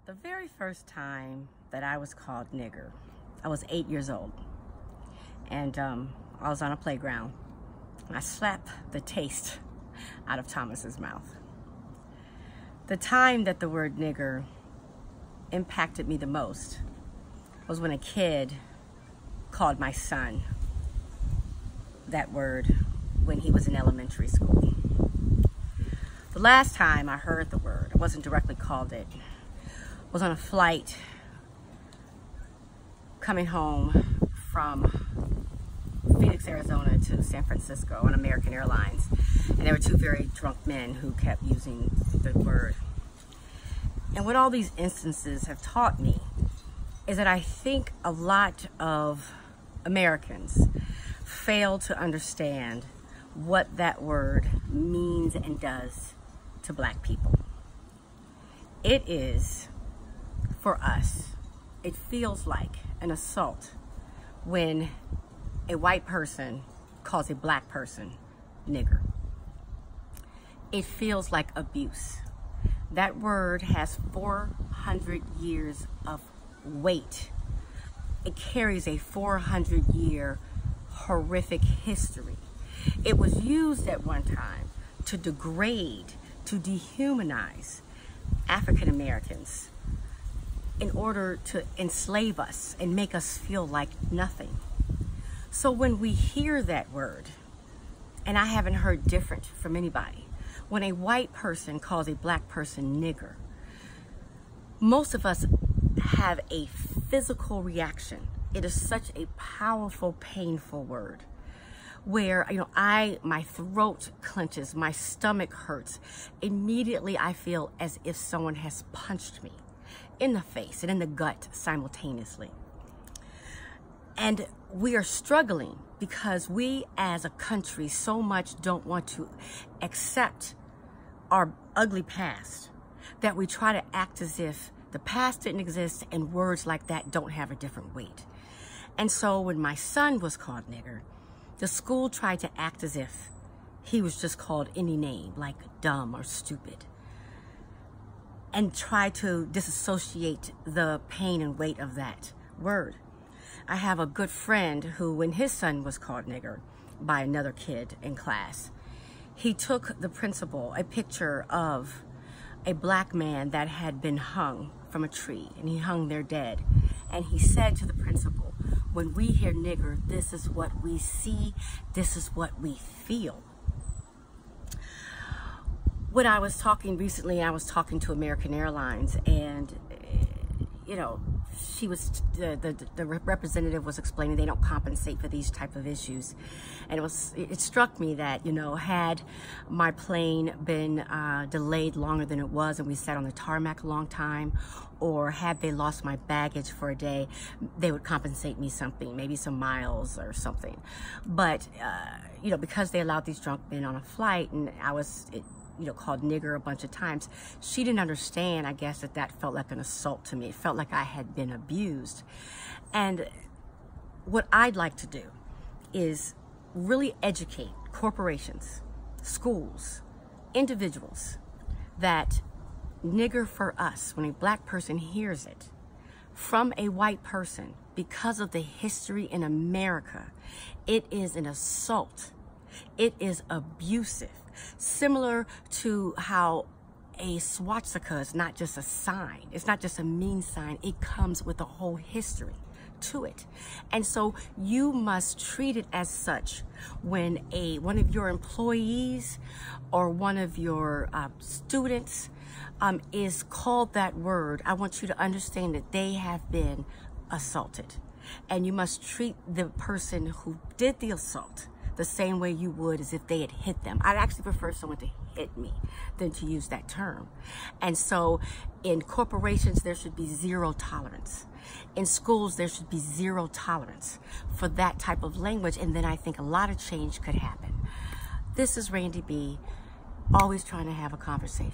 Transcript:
The very first time that I was called nigger, I was 8 years old, and I was on a playground, and I slapped the taste out of Thomas's mouth. The time that the word nigger impacted me the most was when a kid called my son that word when he was in elementary school. The last time I heard the word, I wasn't directly called it, was on a flight coming home from Phoenix, Arizona to San Francisco on American Airlines. And there were two very drunk men who kept using the word. And what all these instances have taught me is that I think a lot of Americans fail to understand what that word means and does to Black people. It is, for us, it feels like an assault when a white person calls a Black person nigger. It feels like abuse. That word has 400 years of weight. It carries a 400-year horrific history. It was used at one time to degrade, to dehumanize African Americans in order to enslave us and make us feel like nothing. So when we hear that word, and I haven't heard different from anybody, when a white person calls a Black person nigger, most of us have a physical reaction. It is such a powerful, painful word where, my throat clenches, my stomach hurts. Immediately I feel as if someone has punched me in the face and in the gut simultaneously. And we are struggling because we as a country so much don't want to accept our ugly past that we try to act as if the past didn't exist and words like that don't have a different weight. And so when my son was called nigger, the school tried to act as if he was just called any name, like dumb or stupid, and try to disassociate the pain and weight of that word. I have a good friend who, when his son was called nigger by another kid in class, he took the principal a picture of a Black man that had been hung from a tree, and he hung there dead. And he said to the principal, when we hear nigger, this is what we see, this is what we feel. When I was talking recently, I was talking to American Airlines, and the representative was explaining they don't compensate for these type of issues. And it struck me that, had my plane been delayed longer than it was and we sat on the tarmac a long time, or had they lost my baggage for a day, they would compensate me something, maybe some miles or something. But, because they allowed these drunk men on a flight, and I was called nigger a bunch of times, she didn't understand, I guess, that felt like an assault to me. It felt like I had been abused. And what I'd like to do is really educate corporations, schools, individuals, that nigger for us, when a Black person hears it from a white person, because of the history in America, it is an assault. It is abusive. Similar to how a swastika is not just a sign. It's not just a mean sign. It comes with a whole history to it. And so you must treat it as such when one of your employees or one of your students is called that word. I want you to understand that they have been assaulted. And you must treat the person who did the assault the same way you would as if they had hit them. I'd actually prefer someone to hit me than to use that term. And so in corporations, there should be zero tolerance. In schools, there should be zero tolerance for that type of language. And then I think a lot of change could happen. This is Randy B, always trying to have a conversation.